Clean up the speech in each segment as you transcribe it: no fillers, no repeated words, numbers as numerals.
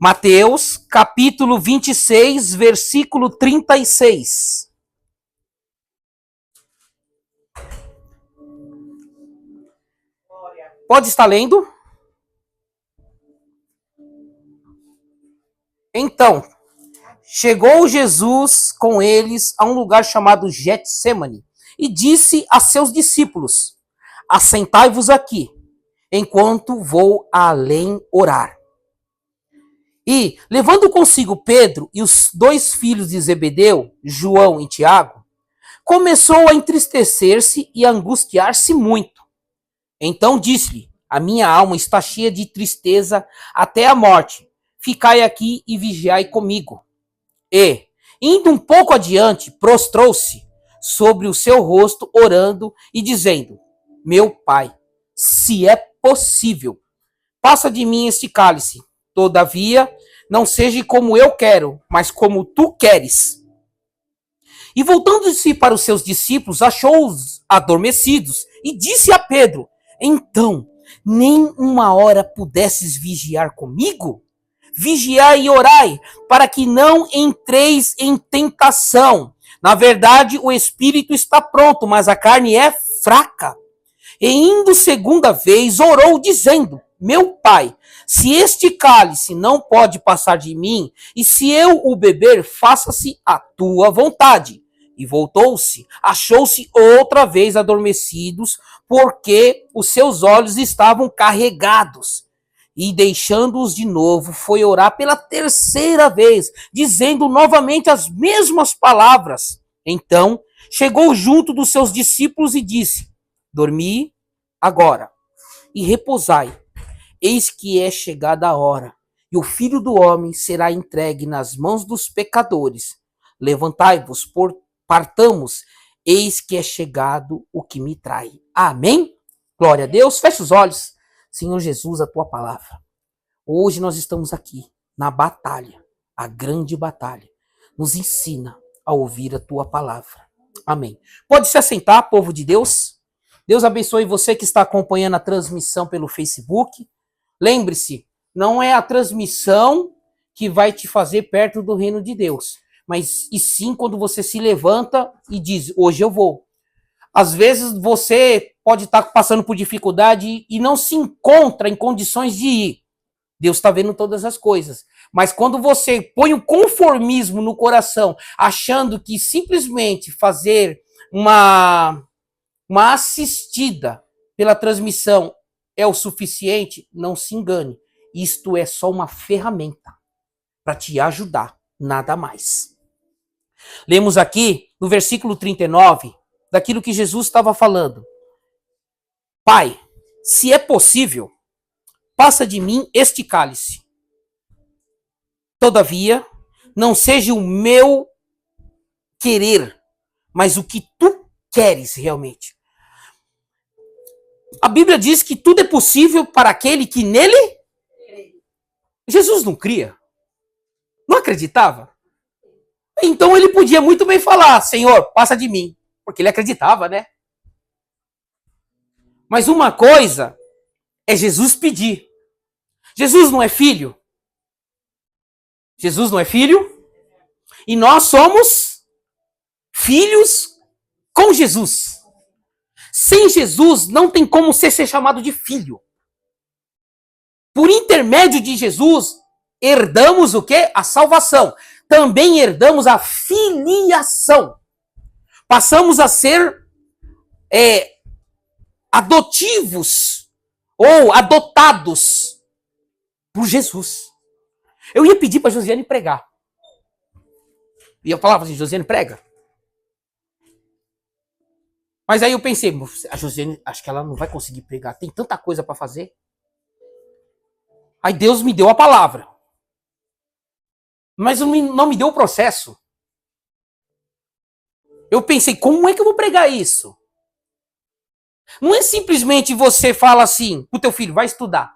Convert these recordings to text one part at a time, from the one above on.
Mateus, capítulo 26, versículo 36. Pode estar lendo? Então, chegou Jesus com eles a um lugar chamado Getsêmani e disse a seus discípulos: assentai-vos aqui, enquanto vou além orar. E, levando consigo Pedro e os dois filhos de Zebedeu, João e Tiago, começou a entristecer-se e a angustiar-se muito. Então disse-lhe: a minha alma está cheia de tristeza até a morte. Ficai aqui e vigiai comigo. E, indo um pouco adiante, prostrou-se sobre o seu rosto, orando e dizendo: meu pai, se é possível, passa de mim este cálice. Todavia, não seja como eu quero, mas como tu queres. E voltando-se para os seus discípulos, achou-os adormecidos e disse a Pedro: então, nem uma hora pudesses vigiar comigo? Vigiai e orai, para que não entreis em tentação. Na verdade, o espírito está pronto, mas a carne é fraca. E indo segunda vez, orou, dizendo: meu pai, se este cálice não pode passar de mim, e se eu o beber, faça-se a tua vontade. E voltou-se, achou-se outra vez adormecidos, porque os seus olhos estavam carregados. E deixando-os de novo, foi orar pela terceira vez, dizendo novamente as mesmas palavras. Então, chegou junto dos seus discípulos e disse: dormi agora e repousai. Eis que é chegada a hora, e o Filho do Homem será entregue nas mãos dos pecadores. Levantai-vos, partamos, eis que é chegado o que me trai. Amém? Glória a Deus. Feche os olhos. Senhor Jesus, a tua palavra. Hoje nós estamos aqui na batalha, a grande batalha. Nos ensina a ouvir a tua palavra. Amém. Pode se assentar, povo de Deus. Deus abençoe você que está acompanhando a transmissão pelo Facebook. Lembre-se, não é a transmissão que vai te fazer perto do reino de Deus, mas e sim quando você se levanta e diz: hoje eu vou. Às vezes você pode estar passando por dificuldade e não se encontra em condições de ir. Deus está vendo todas as coisas. Mas quando você põe o conformismo no coração, achando que simplesmente fazer uma assistida pela transmissão é o suficiente, não se engane. Isto é só uma ferramenta para te ajudar, nada mais. Lemos aqui no versículo 39, daquilo que Jesus estava falando. Pai, se é possível, passa de mim este cálice. Todavia, não seja o meu querer, mas o que tu queres realmente. A Bíblia diz que tudo é possível para aquele que nele... Jesus não cria? Não acreditava? Então ele podia muito bem falar: Senhor, passa de mim. Porque ele acreditava, né? Mas uma coisa é Jesus pedir. Jesus não é filho? Jesus não é filho? E nós somos filhos com Jesus. Sem Jesus, não tem como ser chamado de filho. Por intermédio de Jesus, herdamos o quê? A salvação. Também herdamos a filiação. Passamos a ser adotivos ou adotados por Jesus. Eu ia pedir para Josiane pregar. E eu falava assim: Josiane, prega. Mas aí eu pensei: a Josiane, acho que ela não vai conseguir pregar, tem tanta coisa para fazer. Aí Deus me deu a palavra. Mas não me deu o processo. Eu pensei: como é que eu vou pregar isso? Não é simplesmente você fala assim pro teu filho: vai estudar.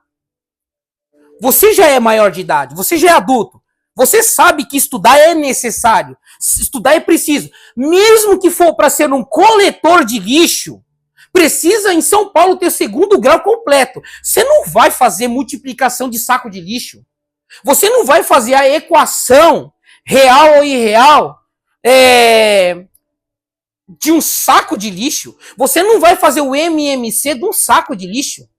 Você já é maior de idade, você já é adulto. Você sabe que estudar é necessário. Estudar é preciso. Mesmo que for para ser um coletor de lixo, precisa em São Paulo ter 2º grau completo. Você não vai fazer multiplicação de saco de lixo. Você não vai fazer a equação real ou irreal de um saco de lixo. Você não vai fazer o MMC de um saco de lixo.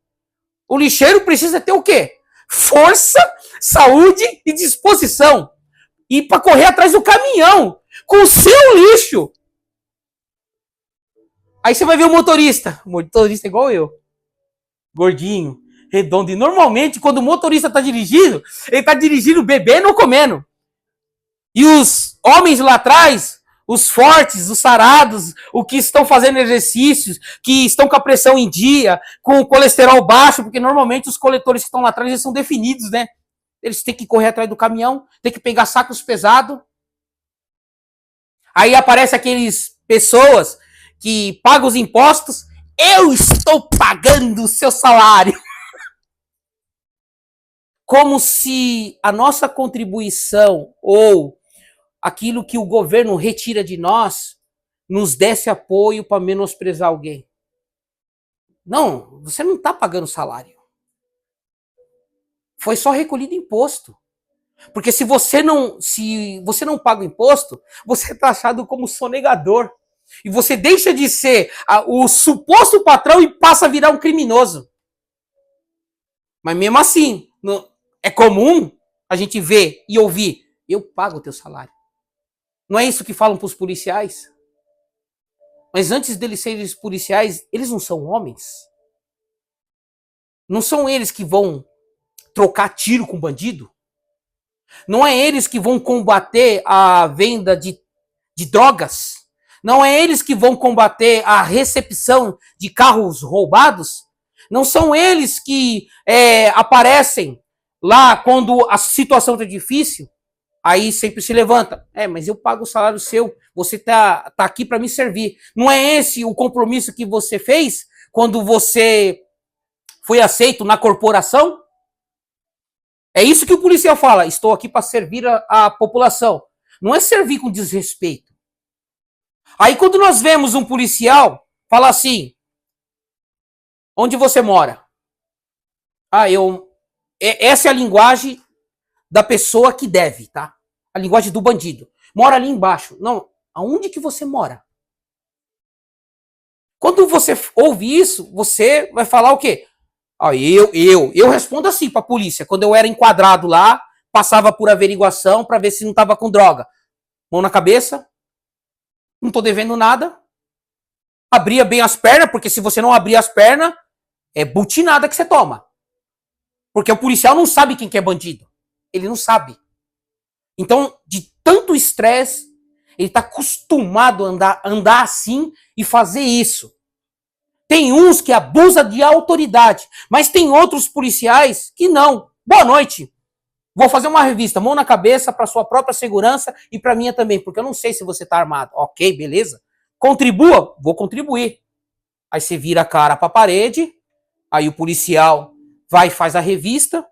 O lixeiro precisa ter o quê? Força, saúde e disposição. E para correr atrás do caminhão com o seu lixo. Aí você vai ver o motorista. O motorista é igual eu. Gordinho, redondo. E normalmente, quando o motorista está dirigindo, ele está dirigindo bebendo ou comendo. E os homens lá atrás, os fortes, os sarados, os que estão fazendo exercícios, que estão com a pressão em dia, com o colesterol baixo, porque normalmente os coletores que estão lá atrás eles são definidos, né? Eles têm que correr atrás do caminhão, têm que pegar sacos pesados. Aí aparece aqueles pessoas que pagam os impostos. Eu estou pagando o seu salário. Como se a nossa contribuição ou aquilo que o governo retira de nós nos desse apoio para menosprezar alguém. Não, você não está pagando salário. Foi só recolhido imposto. Porque se você não paga o imposto, você é taxado como sonegador. E você deixa de ser o suposto patrão e passa a virar um criminoso. Mas mesmo assim, é comum a gente ver e ouvir: eu pago o teu salário. Não é isso que falam para os policiais? Mas antes deles serem policiais, eles não são homens? Não são eles que vão trocar tiro com bandido? Não é eles que vão combater a venda de drogas? Não é eles que vão combater a recepção de carros roubados? Não são eles que aparecem lá quando a situação está difícil? Aí sempre se levanta. Mas eu pago o salário seu. Você tá aqui para me servir. Não é esse o compromisso que você fez quando você foi aceito na corporação? É isso que o policial fala. Estou aqui para servir a população. Não é servir com desrespeito. Aí quando nós vemos um policial falar assim: onde você mora? Essa é a linguagem da pessoa que deve, tá? A linguagem do bandido. Mora ali embaixo. Não, aonde que você mora? Quando você ouve isso, você vai falar o quê? Eu respondo assim pra polícia. Quando eu era enquadrado lá, passava por averiguação pra ver se não tava com droga. Mão na cabeça. Não tô devendo nada. Abria bem as pernas, porque se você não abrir as pernas, é butinada que você toma. Porque o policial não sabe quem que é bandido. Ele não sabe. Então, de tanto estresse, ele tá acostumado a andar assim e fazer isso. Tem uns que abusam de autoridade, mas tem outros policiais que não. Boa noite. Vou fazer uma revista, mão na cabeça para sua própria segurança e para minha também, porque eu não sei se você tá armado. Ok, beleza. Contribua? Vou contribuir. Aí você vira a cara para a parede, aí o policial vai e faz a revista.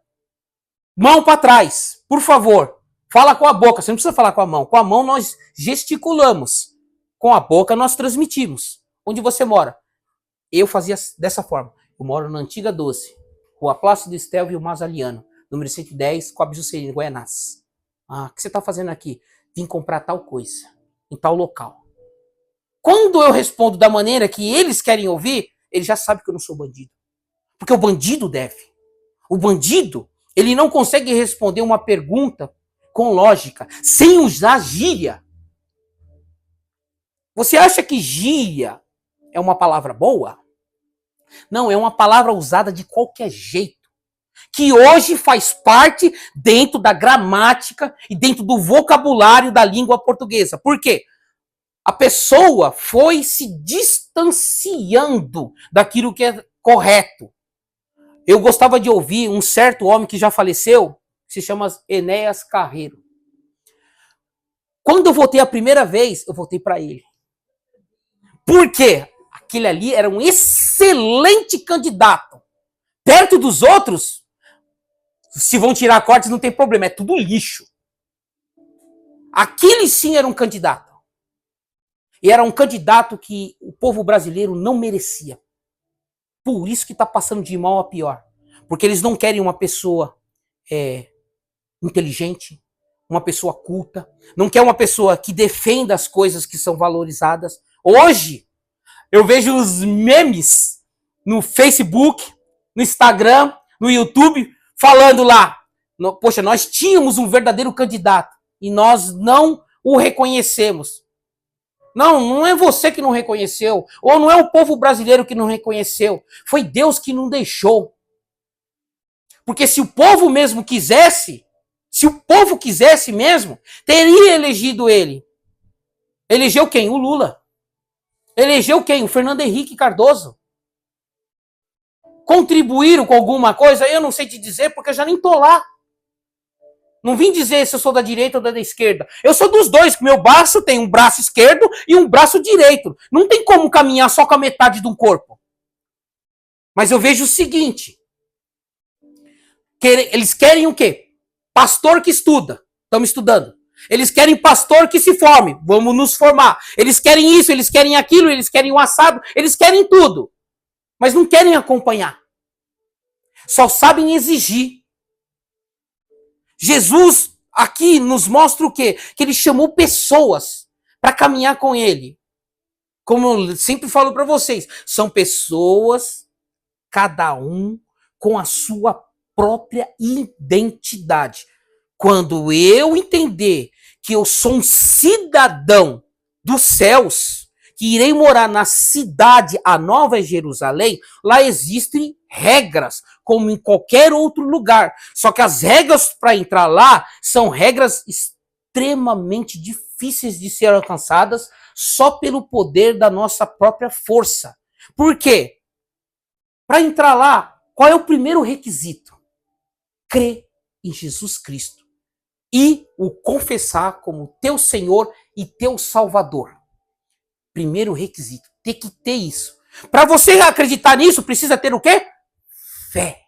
Mão para trás, por favor. Fala com a boca, você não precisa falar com a mão. Com a mão nós gesticulamos. Com a boca nós transmitimos. Onde você mora? Eu fazia dessa forma. Eu moro na Antiga 12, Rua Plácido Estelvio e o Mazaliano, número 110, Coab Juscelino, Goianás. O que você está fazendo aqui? Vim comprar tal coisa, em tal local. Quando eu respondo da maneira que eles querem ouvir, eles já sabem que eu não sou bandido. Porque o bandido deve. O bandido, ele não consegue responder uma pergunta com lógica, sem usar gíria. Você acha que gíria é uma palavra boa? Não, é uma palavra usada de qualquer jeito. Que hoje faz parte dentro da gramática e dentro do vocabulário da língua portuguesa. Por quê? A pessoa foi se distanciando daquilo que é correto. Eu gostava de ouvir um certo homem que já faleceu, que se chama Enéas Carreiro. Quando eu votei a primeira vez, eu votei para ele. Por quê? Aquele ali era um excelente candidato. Perto dos outros, se vão tirar cortes, não tem problema, é tudo lixo. Aquele sim era um candidato. E era um candidato que o povo brasileiro não merecia. Por isso que está passando de mal a pior. Porque eles não querem uma pessoa inteligente, uma pessoa culta, não quer uma pessoa que defenda as coisas que são valorizadas. Hoje, eu vejo os memes no Facebook, no Instagram, no YouTube, falando lá, poxa, nós tínhamos um verdadeiro candidato e nós não o reconhecemos. Não, não é você que não reconheceu, ou não é o povo brasileiro que não reconheceu, foi Deus que não deixou. Porque se o povo mesmo quisesse, se o povo quisesse mesmo, teria elegido ele. Elegeu quem? O Lula. Elegeu quem? O Fernando Henrique Cardoso. Contribuíram com alguma coisa? Eu não sei te dizer, porque eu já nem tô lá. Não vim dizer se eu sou da direita ou da esquerda. Eu sou dos dois, meu braço tem um braço esquerdo e um braço direito. Não tem como caminhar só com a metade de um corpo. Mas eu vejo o seguinte. Eles querem o quê? Pastor que estuda. Estamos estudando. Eles querem pastor que se forme. Vamos nos formar. Eles querem isso, eles querem aquilo, eles querem o assado, eles querem tudo. Mas não querem acompanhar. Só sabem exigir. Jesus aqui nos mostra o quê? Que ele chamou pessoas para caminhar com ele. Como eu sempre falo para vocês, são pessoas, cada um com a sua própria identidade. Quando eu entender que eu sou um cidadão dos céus, que irei morar na cidade, a Nova Jerusalém, lá existem regras, como em qualquer outro lugar. Só que as regras para entrar lá são regras extremamente difíceis de ser alcançadas só pelo poder da nossa própria força. Por quê? Para entrar lá, qual é o primeiro requisito? Crer em Jesus Cristo e o confessar como teu Senhor e teu Salvador. Primeiro requisito, tem que ter isso. Para você acreditar nisso, precisa ter o quê? Fé.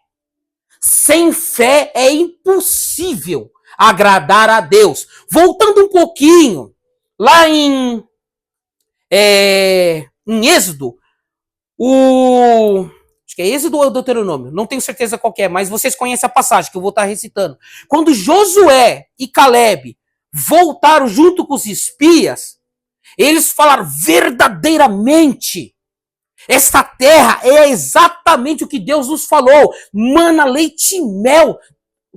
Sem fé é impossível agradar a Deus. Voltando um pouquinho, lá em Êxodo, acho que é Êxodo ou Deuteronômio, não tenho certeza qual é, mas vocês conhecem a passagem que eu vou estar recitando. Quando Josué e Caleb voltaram junto com os espias, eles falaram verdadeiramente, esta terra é exatamente o que Deus nos falou, mana, leite e mel.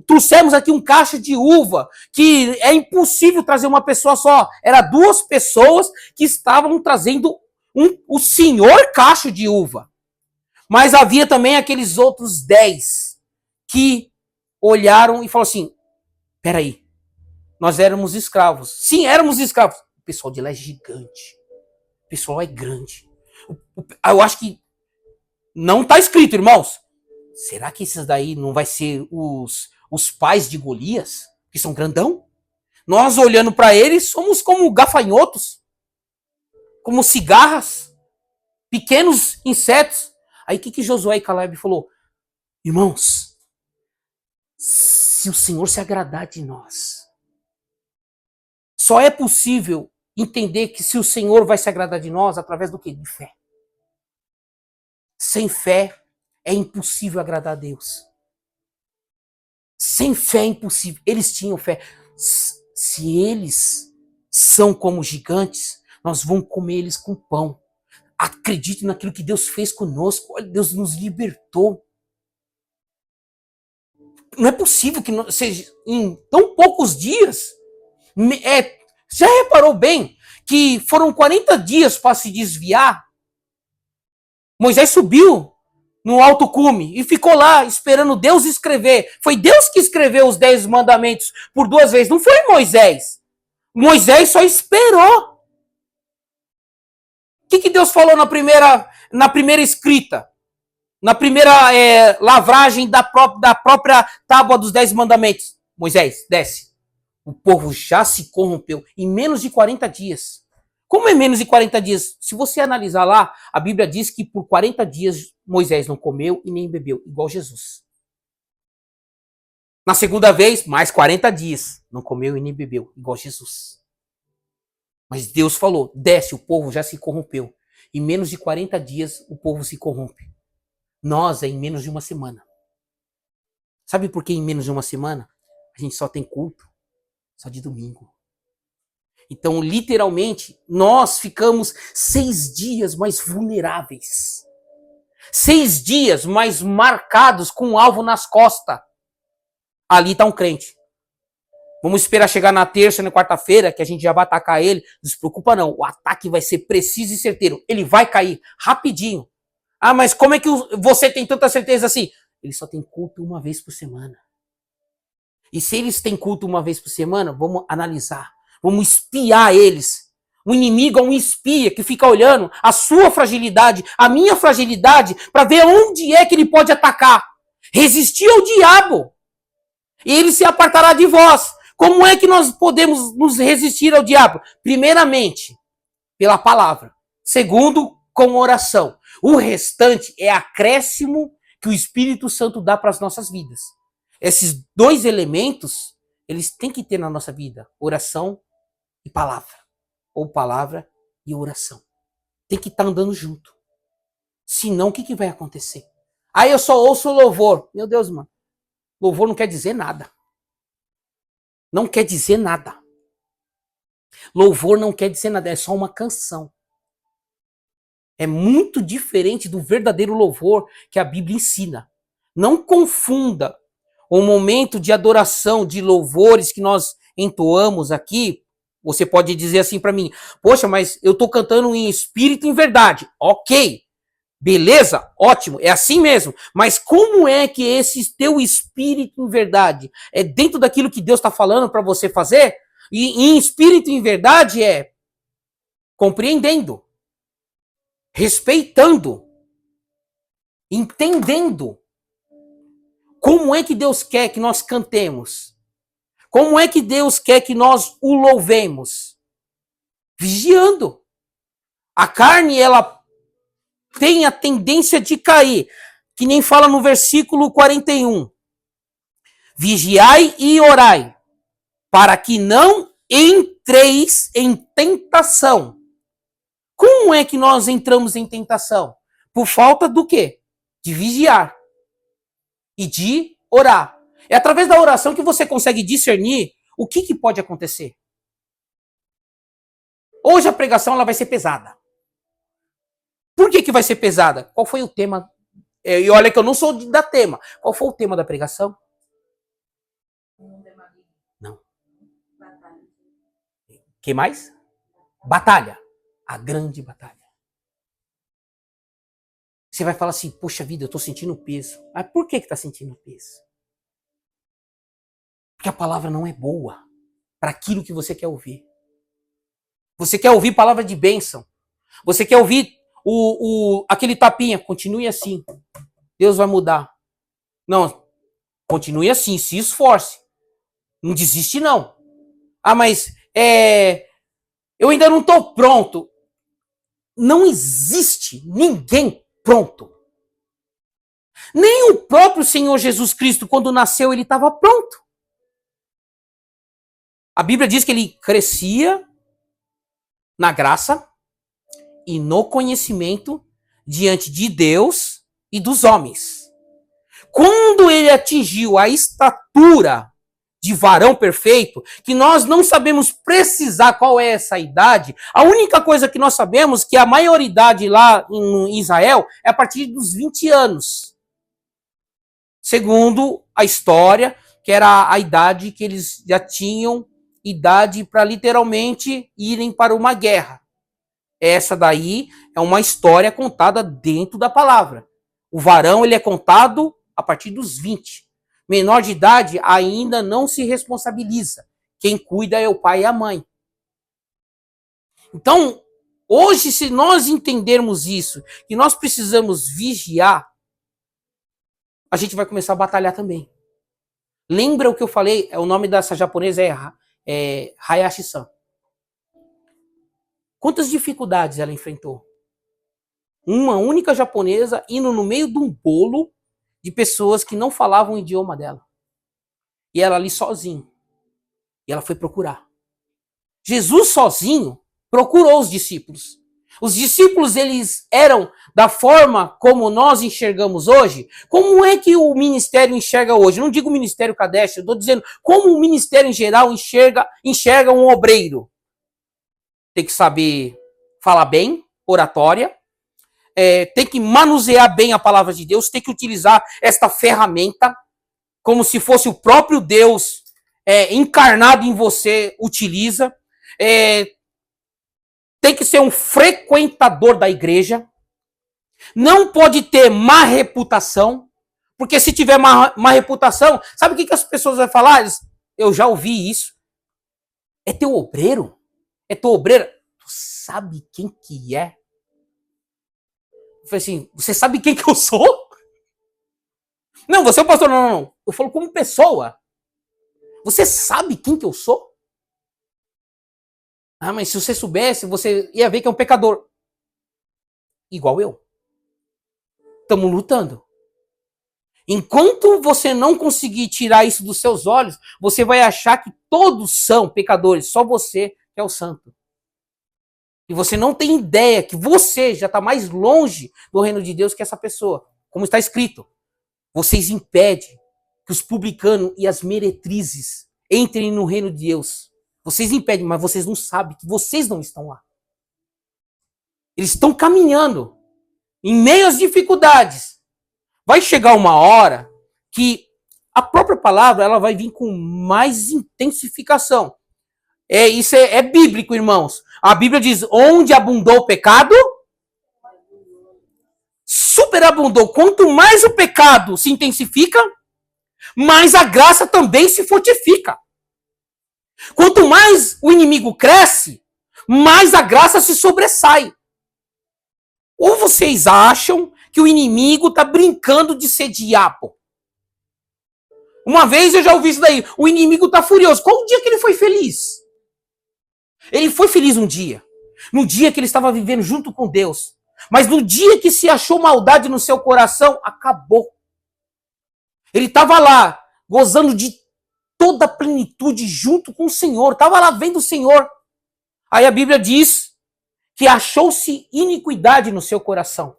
Trouxemos aqui um cacho de uva, que é impossível trazer uma pessoa só. Era 2 pessoas que estavam trazendo o senhor cacho de uva. Mas havia também aqueles outros 10 que olharam e falaram assim, peraí, nós éramos escravos. Sim, éramos escravos. O pessoal de lá é gigante. O pessoal é grande. Eu acho que não está escrito, irmãos. Será que esses daí não vai ser os pais de Golias? Que são grandão? Nós olhando para eles, somos como gafanhotos. Como cigarras. Pequenos insetos. Aí o que Josué e Caleb falou? Irmãos, se o Senhor se agradar de nós, só é possível entender que se o Senhor vai se agradar de nós através do quê? De fé. Sem fé é impossível agradar a Deus. Sem fé é impossível. Eles tinham fé. Se eles são como gigantes, nós vamos comer eles com pão. Acredite naquilo que Deus fez conosco. Olha, Deus nos libertou. Não é possível que seja em tão poucos dias. Já reparou bem que foram 40 dias para se desviar? Moisés subiu no alto cume e ficou lá esperando Deus escrever. Foi Deus que escreveu os 10 mandamentos por 2 vezes, não foi Moisés. Moisés só esperou. O que Deus falou na primeira escrita? Na primeira lavragem da própria tábua dos 10 mandamentos? Moisés, desce. O povo já se corrompeu em menos de 40 dias. Como é menos de 40 dias? Se você analisar lá, a Bíblia diz que por 40 dias Moisés não comeu e nem bebeu, igual Jesus. Na segunda vez, mais 40 dias, não comeu e nem bebeu, igual Jesus. Mas Deus falou, desce, o povo já se corrompeu. Em menos de 40 dias, o povo se corrompe. Nós é em menos de uma semana. Sabe por que em menos de uma semana? a gente só tem culto só de domingo. Então, literalmente, nós ficamos 6 dias mais vulneráveis. 6 dias mais marcados com um alvo nas costas. Ali está um crente. Vamos esperar chegar na terça, na quarta-feira, que a gente já vai atacar ele. Não se preocupa não, o ataque vai ser preciso e certeiro. Ele vai cair rapidinho. Ah, mas como é que você tem tanta certeza assim? Ele só tem culto uma vez por semana. E se eles têm culto uma vez por semana, vamos analisar. Vamos espiar eles. O inimigo é um espia que fica olhando a sua fragilidade, a minha fragilidade, para ver onde é que ele pode atacar. Resistir ao diabo. E ele se apartará de vós. Como é que nós podemos nos resistir ao diabo? Primeiramente, pela palavra. Segundo, com oração. O restante é acréscimo que o Espírito Santo dá para as nossas vidas. Esses 2 elementos, eles têm que ter na nossa vida. Oração e palavra. Ou palavra e oração. Tem que estar andando junto. Senão, o que vai acontecer? Aí eu só ouço louvor. Meu Deus, mano. Louvor não quer dizer nada. Não quer dizer nada. Louvor não quer dizer nada. É só uma canção. É muito diferente do verdadeiro louvor que a Bíblia ensina. Não confunda o momento de adoração, de louvores que nós entoamos aqui. Você pode dizer assim para mim, poxa, mas eu estou cantando em espírito e em verdade. Ok, beleza, ótimo, é assim mesmo. Mas como é que esse teu espírito em verdade é dentro daquilo que Deus está falando para você fazer? E em espírito e em verdade é compreendendo, respeitando, entendendo. Como é que Deus quer que nós cantemos? Como é que Deus quer que nós o louvemos? Vigiando. A carne, ela tem a tendência de cair, que nem fala no versículo 41. Vigiai e orai, para que não entreis em tentação. Como é que nós entramos em tentação? Por falta do quê? De vigiar e de orar. É através da oração que você consegue discernir o que pode acontecer. Hoje a pregação ela vai ser pesada. Por que vai ser pesada? Qual foi o tema? E olha que eu não sou da tema. Qual foi o tema da pregação? Não. Que mais? Batalha. A grande batalha. Você vai falar assim, poxa vida, eu tô sentindo peso. Mas por que tá sentindo peso? Porque a palavra não é boa para aquilo que você quer ouvir. Você quer ouvir palavra de bênção. Você quer ouvir aquele tapinha, continue assim. Deus vai mudar. Não, continue assim, se esforce. Não desiste não. Ah, mas eu ainda não estou pronto. Não existe ninguém pronto. Nem o próprio Senhor Jesus Cristo, quando nasceu, ele estava pronto. A Bíblia diz que ele crescia na graça e no conhecimento diante de Deus e dos homens. Quando ele atingiu a estatura de varão perfeito, que nós não sabemos precisar qual é essa idade, a única coisa que nós sabemos é que a maioridade lá em Israel é a partir dos 20 anos. Segundo a história, que era a idade que eles já tinham idade para literalmente irem para uma guerra. Essa daí é uma história contada dentro da palavra. O varão ele é contado a partir dos 20. Menor de idade ainda não se responsabiliza. Quem cuida é o pai e a mãe. Então, hoje, se nós entendermos isso, que nós precisamos vigiar, a gente vai começar a batalhar também. Lembra o que eu falei? O nome dessa japonesa é Hayashi-san. Quantas dificuldades ela enfrentou? Uma única japonesa indo no meio de um bolo de pessoas que não falavam o idioma dela. E ela ali sozinha. E ela foi procurar. Jesus sozinho procurou os discípulos. Os discípulos, eles eram da forma como nós enxergamos hoje? Como é que o ministério enxerga hoje? Não digo o ministério Kadesh, eu estou dizendo como o ministério em geral enxerga um obreiro. Tem que saber falar bem, oratória, tem que manusear bem a palavra de Deus, tem que utilizar esta ferramenta como se fosse o próprio Deus encarnado em você utiliza. Tem que ser um frequentador da igreja. Não pode ter má reputação, porque se tiver má reputação, sabe o que as pessoas vão falar? Eu já ouvi isso. É teu obreiro? É teu obreiro? Tu sabe quem que é? Eu falei assim, você sabe quem que eu sou? Não, você é o pastor. Não. Eu falo como pessoa. Você sabe quem que eu sou? Ah, mas se você soubesse, você ia ver que é um pecador. Igual eu. Estamos lutando. Enquanto você não conseguir tirar isso dos seus olhos, você vai achar que todos são pecadores, só você que é o santo. E você não tem ideia que você já está mais longe do reino de Deus que essa pessoa. Como está escrito, vocês impedem que os publicanos e as meretrizes entrem no reino de Deus. Vocês impedem, mas vocês não sabem que vocês não estão lá. Eles estão caminhando em meio às dificuldades. Vai chegar uma hora que a própria palavra ela vai vir com mais intensificação. Isso é bíblico, irmãos. A Bíblia diz, onde abundou o pecado, superabundou. Quanto mais o pecado se intensifica, mais a graça também se fortifica. Quanto mais o inimigo cresce, mais a graça se sobressai. Ou vocês acham que o inimigo está brincando de ser diabo? Uma vez eu já ouvi isso daí. O inimigo está furioso. Qual o dia que ele foi feliz? Ele foi feliz um dia. No dia que ele estava vivendo junto com Deus. Mas no dia que se achou maldade no seu coração, acabou. Ele estava lá, gozando de toda a plenitude junto com o Senhor. Estava lá vendo o Senhor. Aí a Bíblia diz que achou-se iniquidade no seu coração.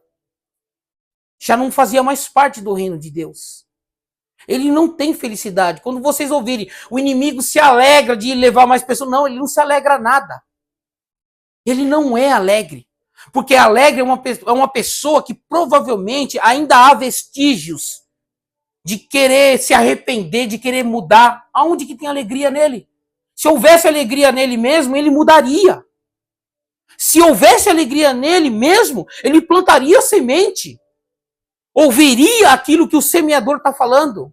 Já não fazia mais parte do reino de Deus. Ele não tem felicidade. Quando vocês ouvirem, o inimigo se alegra de levar mais pessoas. Não, ele não se alegra nada. Ele não é alegre. Porque alegre é uma pessoa que provavelmente ainda há vestígios de querer se arrepender, de querer mudar. Aonde que tem alegria nele? Se houvesse alegria nele mesmo, ele mudaria. Se houvesse alegria nele mesmo, ele plantaria semente. Ouviria aquilo que o semeador está falando.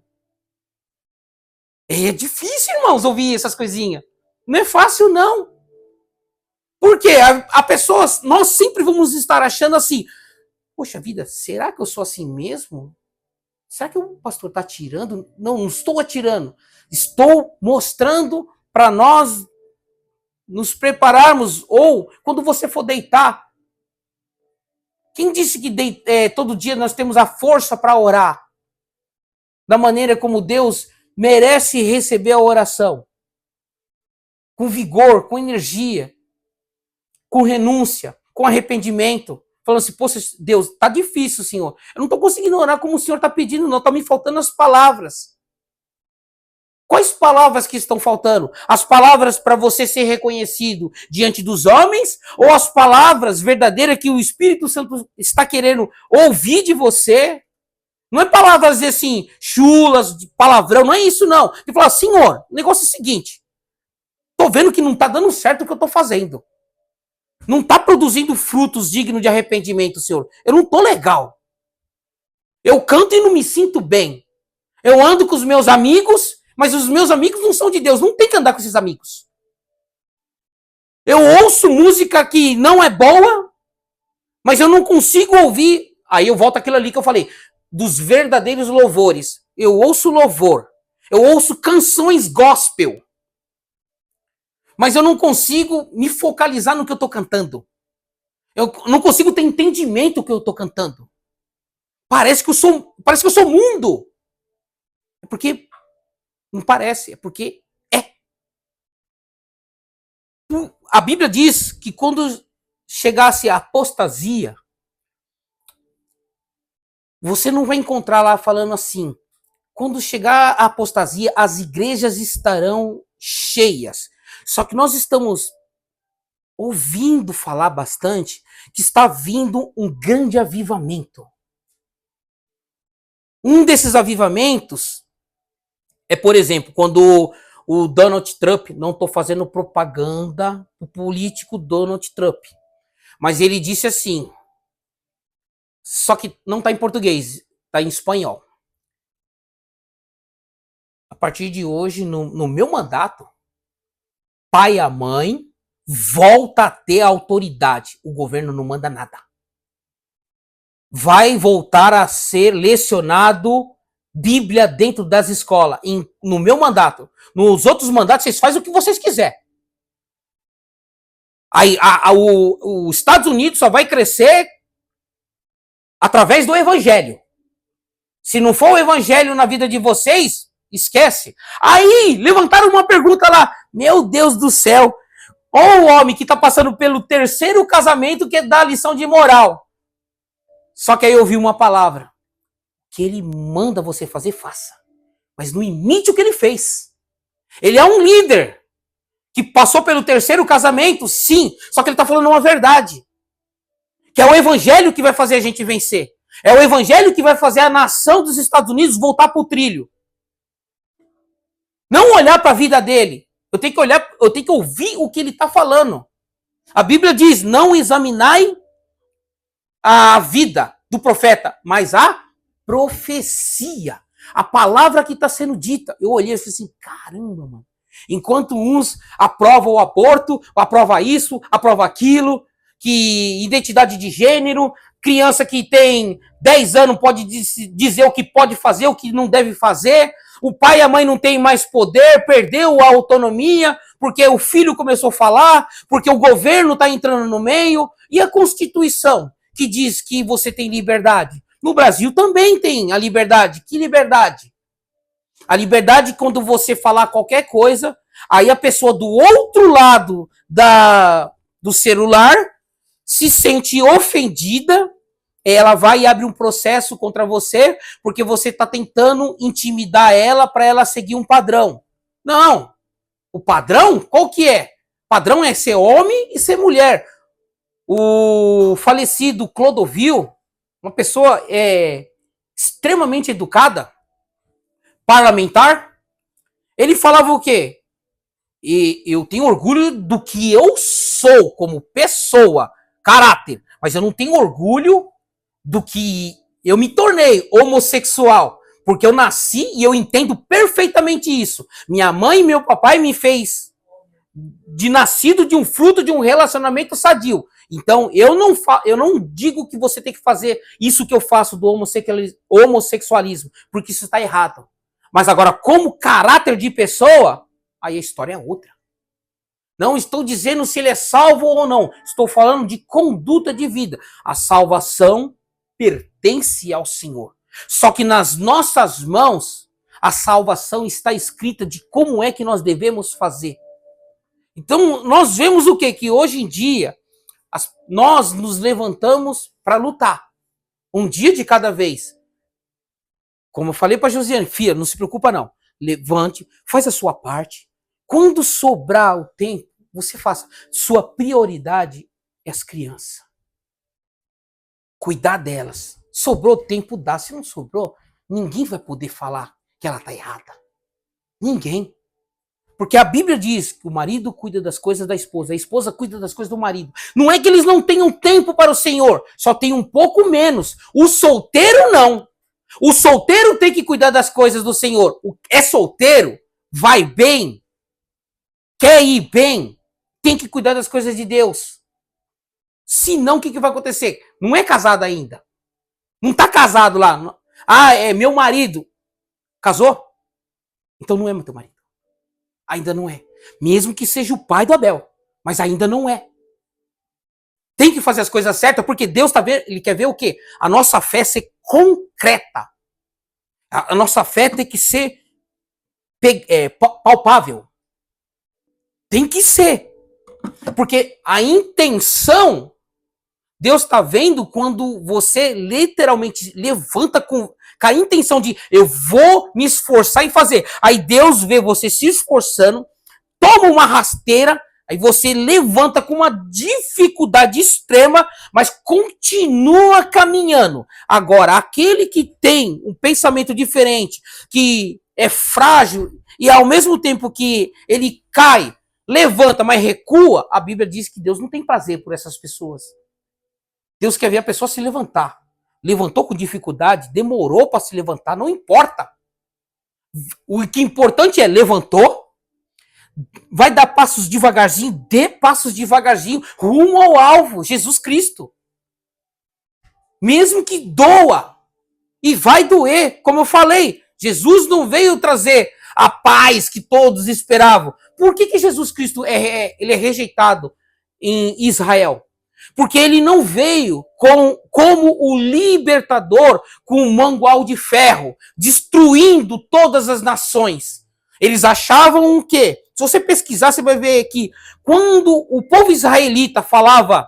É difícil, irmãos, ouvir essas coisinhas. Não é fácil, não. Por quê? A pessoa, nós sempre vamos estar achando assim, poxa vida, será que eu sou assim mesmo? Será que o pastor está atirando? Não estou atirando. Estou mostrando para nós nos prepararmos, ou quando você for deitar. Quem disse que todo dia nós temos a força para orar? Da maneira como Deus merece receber a oração. Com vigor, com energia, com renúncia, com arrependimento. Falando assim, poxa, Deus, tá difícil, Senhor. Eu não estou conseguindo orar como o Senhor está pedindo, não. Está me faltando as palavras. Quais palavras que estão faltando? As palavras para você ser reconhecido diante dos homens? Ou as palavras verdadeiras que o Espírito Santo está querendo ouvir de você? Não é palavras assim, chulas, de palavrão, não é isso não. Ele fala, Senhor, o negócio é o seguinte, tô vendo que não tá dando certo o que eu tô fazendo. Não tá produzindo frutos dignos de arrependimento, Senhor. Eu não tô legal. Eu canto e não me sinto bem. Eu ando com os meus amigos, mas os meus amigos não são de Deus. Não tem que andar com esses amigos. Eu ouço música que não é boa, mas eu não consigo ouvir. Aí eu volto àquilo ali que eu falei. Dos verdadeiros louvores. Eu ouço louvor. Eu ouço canções gospel. Mas eu não consigo me focalizar no que eu estou cantando. Eu não consigo ter entendimento do que eu estou cantando. Parece que eu sou mundo. É porque não parece, é porque é. A Bíblia diz que quando chegasse a apostasia, você não vai encontrar lá falando assim, quando chegar a apostasia, as igrejas estarão cheias. Só que nós estamos ouvindo falar bastante que está vindo um grande avivamento. Um desses avivamentos é, por exemplo, quando o Donald Trump, não estou fazendo propaganda do político Donald Trump, mas ele disse assim, só que não está em português, está em espanhol. A partir de hoje, no meu mandato, pai e a mãe volta a ter autoridade. O governo não manda nada. Vai voltar a ser lecionado Bíblia dentro das escolas. No meu mandato. Nos outros mandatos, vocês fazem o que vocês quiserem. Aí, os Estados Unidos só vai crescer através do evangelho. Se não for o evangelho na vida de vocês, esquece. Aí, levantaram uma pergunta lá. Meu Deus do céu. Olha o homem que está passando pelo terceiro casamento que dá lição de moral. Só que aí eu ouvi uma palavra. Que ele manda você fazer, faça. Mas não imite o que ele fez. Ele é um líder que passou pelo terceiro casamento, sim. Só que ele está falando uma verdade. Que é o evangelho que vai fazer a gente vencer. É o evangelho que vai fazer a nação dos Estados Unidos voltar para o trilho. Não olhar para a vida dele. Eu tenho que ouvir o que ele está falando. A Bíblia diz, não examinai a vida do profeta, mas a profecia. A palavra que está sendo dita. Eu olhei e falei assim, caramba, mano. Enquanto uns aprovam o aborto, aprovam isso, aprovam aquilo, que identidade de gênero, criança que tem 10 anos pode dizer o que pode fazer, o que não deve fazer, o pai e a mãe não têm mais poder, perdeu a autonomia, porque o filho começou a falar, porque o governo está entrando no meio, e a Constituição, que diz que você tem liberdade. No Brasil também tem a liberdade. Que liberdade? A liberdade quando você falar qualquer coisa, aí a pessoa do outro lado do celular se sente ofendida, ela vai e abre um processo contra você, porque você está tentando intimidar ela para ela seguir um padrão. Não. O padrão, qual que é? O padrão é ser homem e ser mulher. O falecido Clodovil, uma pessoa extremamente educada, parlamentar, ele falava o quê? E eu tenho orgulho do que eu sou como pessoa, caráter, mas eu não tenho orgulho do que eu me tornei homossexual, porque eu nasci e eu entendo perfeitamente isso. Minha mãe e meu papai me fez de nascido de um fruto de um relacionamento sadio. Então, eu não digo que você tem que fazer isso que eu faço do homossexualismo, porque isso está errado. Mas agora, como caráter de pessoa, aí a história é outra. Não estou dizendo se ele é salvo ou não. Estou falando de conduta de vida. A salvação pertence ao Senhor. Só que nas nossas mãos, a salvação está escrita de como é que nós devemos fazer. Então, nós vemos o quê? Que hoje em dia, nós nos levantamos para lutar. Um dia de cada vez. Como eu falei para Josiane, filha, não se preocupa não. Levante, faz a sua parte. Quando sobrar o tempo, você faça. Sua prioridade é as crianças. Cuidar delas. Sobrou tempo, dá. Se não sobrou, ninguém vai poder falar que ela está errada. Ninguém. Porque a Bíblia diz que o marido cuida das coisas da esposa, a esposa cuida das coisas do marido. Não é que eles não tenham tempo para o Senhor, só tem um pouco menos. O solteiro não. O solteiro tem que cuidar das coisas do Senhor. É solteiro, vai bem, quer ir bem, tem que cuidar das coisas de Deus. Senão, o que vai acontecer? Não é casado ainda. Não está casado lá. Ah, é meu marido. Casou? Então não é meu teu marido. Ainda não é. Mesmo que seja o pai do Abel. Mas ainda não é. Tem que fazer as coisas certas, porque Deus ele quer ver o quê? A nossa fé ser concreta. A nossa fé tem que ser palpável. Tem que ser. Porque a intenção Deus está vendo quando você literalmente levanta com a intenção de eu vou me esforçar em fazer. Aí Deus vê você se esforçando, toma uma rasteira, aí você levanta com uma dificuldade extrema, mas continua caminhando. Agora, aquele que tem um pensamento diferente, que é frágil e ao mesmo tempo que ele cai, levanta, mas recua, a Bíblia diz que Deus não tem prazer por essas pessoas. Deus quer ver a pessoa se levantar. Levantou com dificuldade, demorou para se levantar, não importa. O que é importante é levantou, vai dar passos devagarzinho, dê passos devagarzinho, rumo ao alvo, Jesus Cristo. Mesmo que doa, e vai doer, como eu falei, Jesus não veio trazer a paz que todos esperavam. Por que Jesus Cristo ele é rejeitado em Israel? Porque ele não veio como o libertador com um mangual de ferro, destruindo todas as nações. Eles achavam o quê? Se você pesquisar, você vai ver que quando o povo israelita falava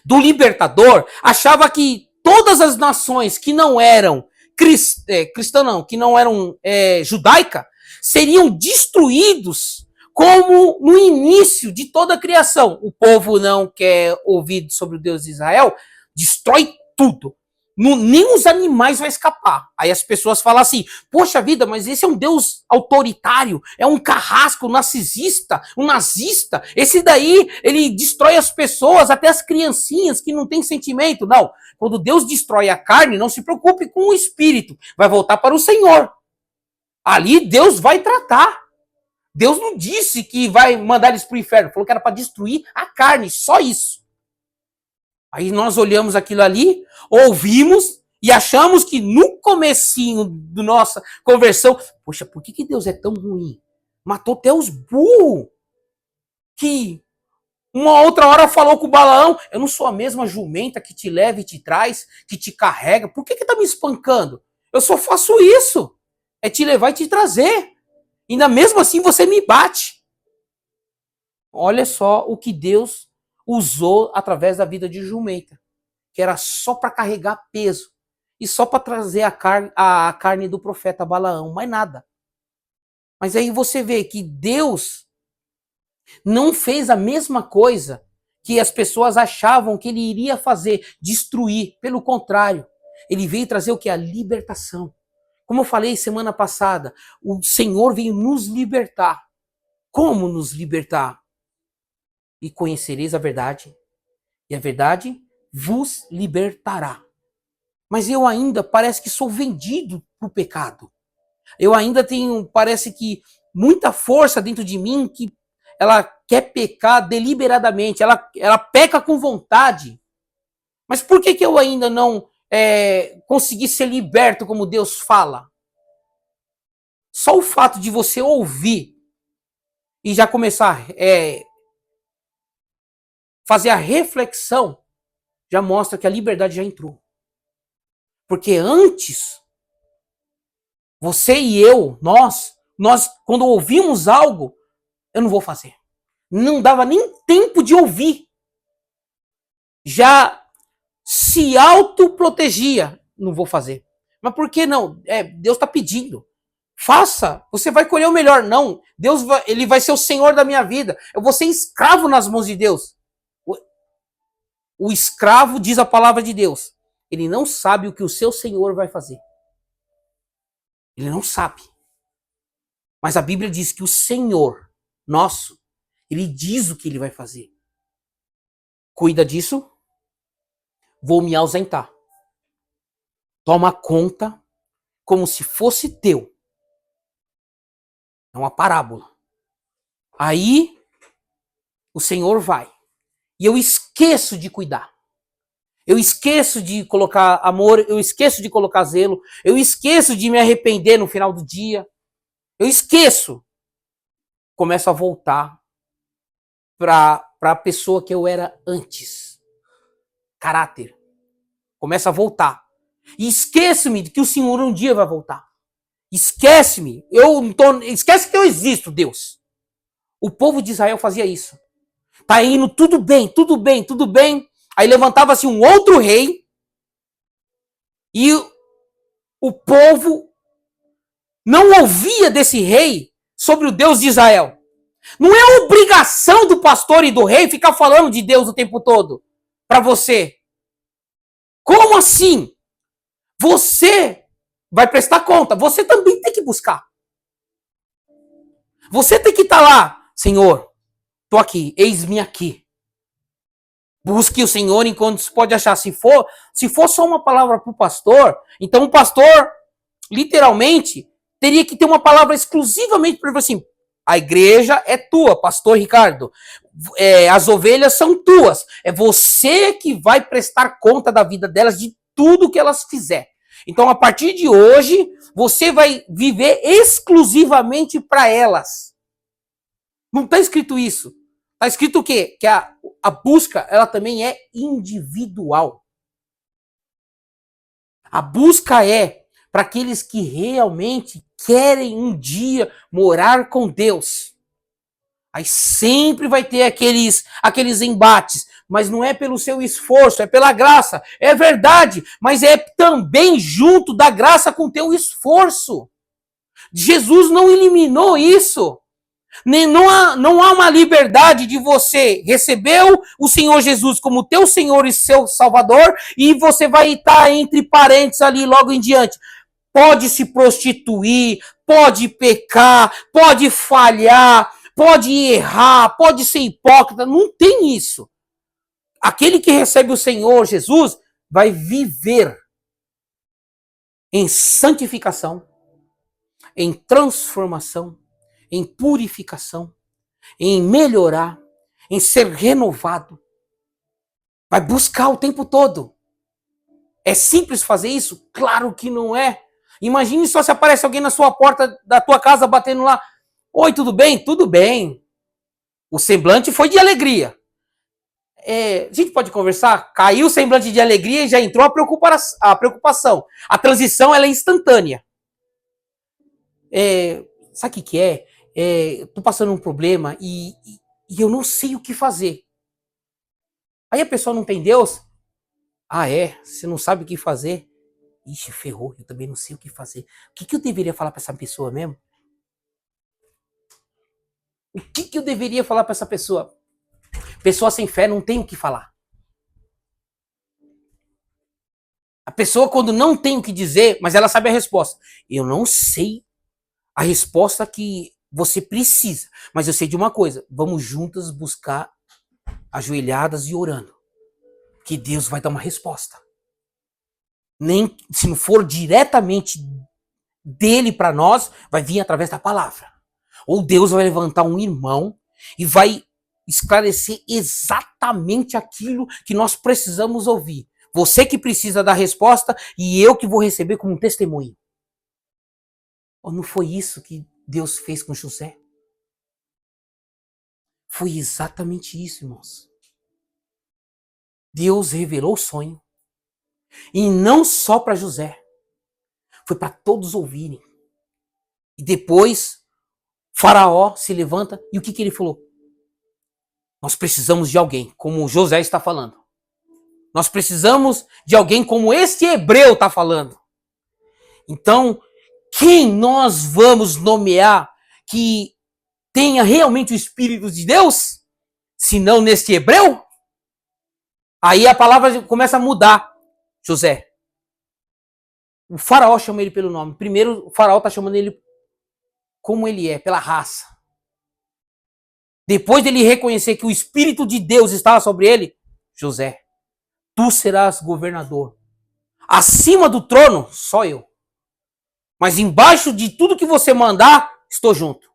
do libertador, achava que todas as nações que não eram cristãs, não, que não eram judaica, seriam destruídos como no início de toda a criação. O povo não quer ouvir sobre o Deus de Israel, destrói tudo. Nem os animais vão escapar. Aí as pessoas falam assim, poxa vida, mas esse é um Deus autoritário, é um carrasco, um narcisista, um nazista. Esse daí, ele destrói as pessoas, até as criancinhas que não têm sentimento. Não, quando Deus destrói a carne, não se preocupe com o espírito, vai voltar para o Senhor. Ali Deus vai tratar. Deus não disse que vai mandar eles para o inferno, falou que era para destruir a carne, só isso. Aí nós olhamos aquilo ali, ouvimos e achamos que no comecinho da nossa conversão, poxa, por que Deus é tão ruim? Matou até os burros. Que uma outra hora falou com o Balaão, eu não sou a mesma jumenta que te leva e te traz, que te carrega. Por que tá me espancando? Eu só faço isso. É te levar e te trazer. Ainda mesmo assim você me bate. Olha só o que Deus usou através da vida de jumenta, que era só para carregar peso e só para trazer a carne do profeta Balaão, mais nada. Mas aí você vê que Deus não fez a mesma coisa que as pessoas achavam que ele iria fazer, destruir. Pelo contrário, ele veio trazer o que? A libertação. Como eu falei semana passada, o Senhor veio nos libertar. Como nos libertar? E conhecereis a verdade, e a verdade vos libertará. Mas eu ainda parece que sou vendido pro pecado. Eu ainda tenho, parece que, muita força dentro de mim que ela quer pecar deliberadamente, ela peca com vontade. Mas por que eu ainda não consegui ser liberto como Deus fala? Só o fato de você ouvir e já começar fazer a reflexão, já mostra que a liberdade já entrou. Porque antes, você e eu, nós quando ouvimos algo, eu não vou fazer. Não dava nem tempo de ouvir. Já se autoprotegia. Não vou fazer. Mas por que não? Deus está pedindo. Faça, você vai colher o melhor. Não, Deus ele vai ser o Senhor da minha vida. Eu vou ser escravo nas mãos de Deus. O escravo, diz a palavra de Deus, ele não sabe o que o seu Senhor vai fazer. Ele não sabe. Mas a Bíblia diz que o Senhor nosso, ele diz o que ele vai fazer. Cuida disso. Vou me ausentar. Toma conta como se fosse teu. É uma parábola. Aí o Senhor vai. E eu esqueço de cuidar. Eu esqueço de colocar amor, eu esqueço de colocar zelo, eu esqueço de me arrepender no final do dia. Eu esqueço. Começo a voltar para a pessoa que eu era antes. Caráter. Começa a voltar. E esqueço-me de que o Senhor um dia vai voltar. Esquece-me. Esquece que eu existo, Deus. O povo de Israel fazia isso. Tá indo tudo bem, tudo bem, tudo bem. Aí levantava-se um outro rei e o povo não ouvia desse rei sobre o Deus de Israel. Não é obrigação do pastor e do rei ficar falando de Deus o tempo todo para você. Como assim? Você vai prestar conta. Você também tem que buscar. Você tem que estar lá. Senhor, estou aqui. Eis-me aqui. Busque o Senhor enquanto se pode achar. Se for só uma palavra para o pastor, então o pastor, literalmente, teria que ter uma palavra exclusivamente para ele assim: a igreja é tua, pastor Ricardo. As ovelhas são tuas. É você que vai prestar conta da vida delas, de tudo que elas fizer. Então, a partir de hoje, você vai viver exclusivamente para elas. Não está escrito isso. Está escrito o quê? Que a busca, ela também é individual. A busca é para aqueles que realmente querem um dia morar com Deus. Aí sempre vai ter aqueles embates, mas não é pelo seu esforço, é pela graça. É verdade, mas é também junto da graça com o teu esforço. Jesus não eliminou isso. Não há uma liberdade de você receber o Senhor Jesus como teu Senhor e seu Salvador e você vai estar entre parênteses ali logo em diante. Pode se prostituir, pode pecar, pode falhar, pode errar, pode ser hipócrita, não tem isso. Aquele que recebe o Senhor Jesus vai viver em santificação, em transformação, em purificação, em melhorar, em ser renovado. Vai buscar o tempo todo. É simples fazer isso? Claro que não é. Imagine só se aparece alguém na sua porta da tua casa batendo lá: oi, tudo bem? Tudo bem. O semblante foi de alegria. A gente pode conversar? Caiu o semblante de alegria e já entrou a preocupação. A transição, ela é instantânea. Sabe o que é? Tô passando um problema e eu não sei o que fazer. Aí a pessoa não tem Deus. Você não sabe o que fazer? Ixi, ferrou, eu também não sei o que fazer. O que eu deveria falar para essa pessoa mesmo? O que eu deveria falar para essa pessoa? Pessoa sem fé não tem o que falar. A pessoa, quando não tem o que dizer, mas ela sabe a resposta. Eu não sei a resposta que você precisa, mas eu sei de uma coisa: vamos juntas buscar ajoelhadas e orando, que Deus vai dar uma resposta. Nem se não for diretamente dele para nós, vai vir através da palavra. Ou Deus vai levantar um irmão e vai esclarecer exatamente aquilo que nós precisamos ouvir. Você que precisa da resposta e eu que vou receber como um testemunho. Ou não foi isso que Deus fez com José? Foi exatamente isso, irmãos. Deus revelou o sonho. E não só para José. Foi para todos ouvirem. E depois, Faraó se levanta e o que ele falou? Nós precisamos de alguém, como José está falando. Nós precisamos de alguém como este hebreu está falando. Então, quem nós vamos nomear que tenha realmente o Espírito de Deus? Se não neste hebreu? Aí a palavra começa a mudar. José. O faraó chama ele pelo nome. Primeiro, o faraó está chamando ele como ele é, pela raça. Depois dele reconhecer que o Espírito de Deus estava sobre ele, José, tu serás governador. Acima do trono, só eu. Mas embaixo de tudo que você mandar, estou junto.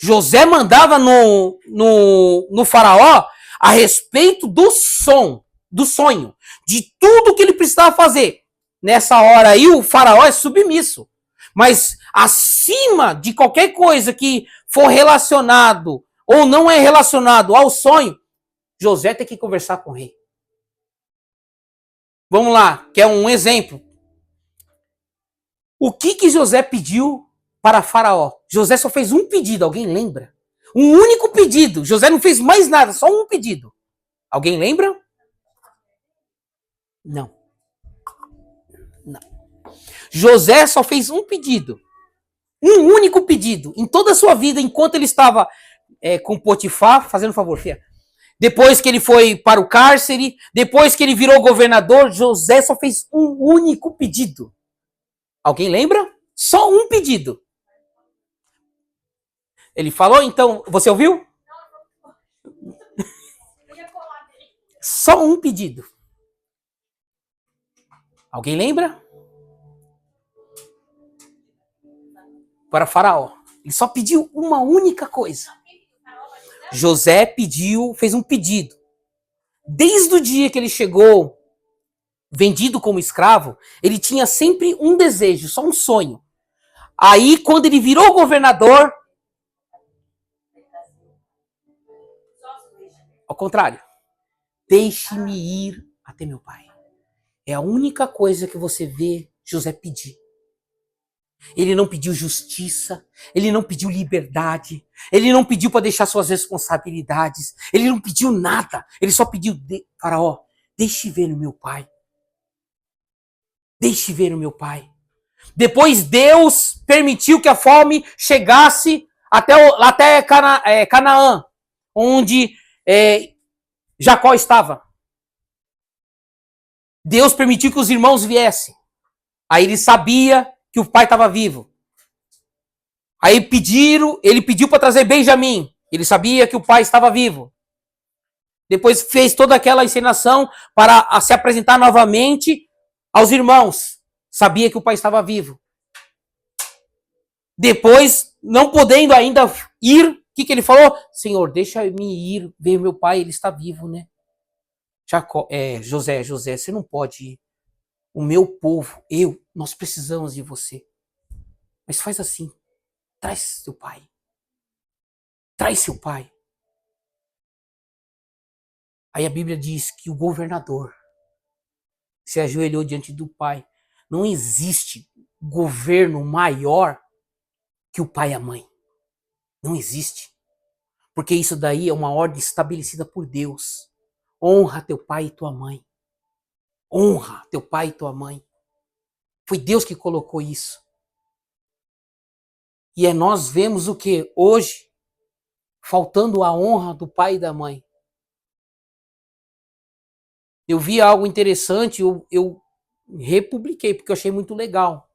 José mandava no faraó a respeito do sonho, de tudo que ele precisava fazer. Nessa hora aí, o faraó é submisso. Mas acima de qualquer coisa que for relacionado ou não é relacionado ao sonho, José tem que conversar com o rei. Vamos lá, que é um exemplo. O que José pediu para Faraó? José só fez um pedido, alguém lembra? Um único pedido. José não fez mais nada, só um pedido. Alguém lembra? Não. Não. José só fez um pedido. Um único pedido. Em toda a sua vida, enquanto ele estava com Potifar, fazendo um favor, filha. Depois que ele foi para o cárcere, depois que ele virou governador, José só fez um único pedido. Alguém lembra? Só um pedido. Ele falou, então, você ouviu? Só um pedido. Alguém lembra? Para Faraó. Ele só pediu uma única coisa. José fez um pedido. Desde o dia que ele chegou, vendido como escravo, ele tinha sempre um desejo, só um sonho. Aí, quando ele virou governador, ao contrário, deixe-me ir até meu pai. É a única coisa que você vê José pedir. Ele não pediu justiça, ele não pediu liberdade, ele não pediu para deixar suas responsabilidades, ele não pediu nada, ele só pediu, Faraó, deixe ver o meu pai. Deixe ver o meu pai. Depois Deus permitiu que a fome chegasse até Canaã, onde Jacó estava. Deus permitiu que os irmãos viessem. Aí ele sabia que o pai estava vivo. Aí ele pediu para trazer Benjamim. Ele sabia que o pai estava vivo. Depois fez toda aquela encenação para se apresentar novamente aos irmãos. Sabia que o pai estava vivo. Depois, não podendo ainda ir, o que ele falou? Senhor, deixa-me ir ver meu pai, ele está vivo, né? José, você não pode ir. O meu povo, nós precisamos de você. Mas faz assim, traz seu pai. Traz seu pai. Aí a Bíblia diz que o governador se ajoelhou diante do pai. Não existe governo maior que o pai e a mãe. Não existe. Porque isso daí é uma ordem estabelecida por Deus. Honra teu pai e tua mãe. Honra teu pai e tua mãe. Foi Deus que colocou isso. E nós vemos o que hoje? Faltando a honra do pai e da mãe. Eu vi algo interessante, eu republiquei, porque eu achei muito legal.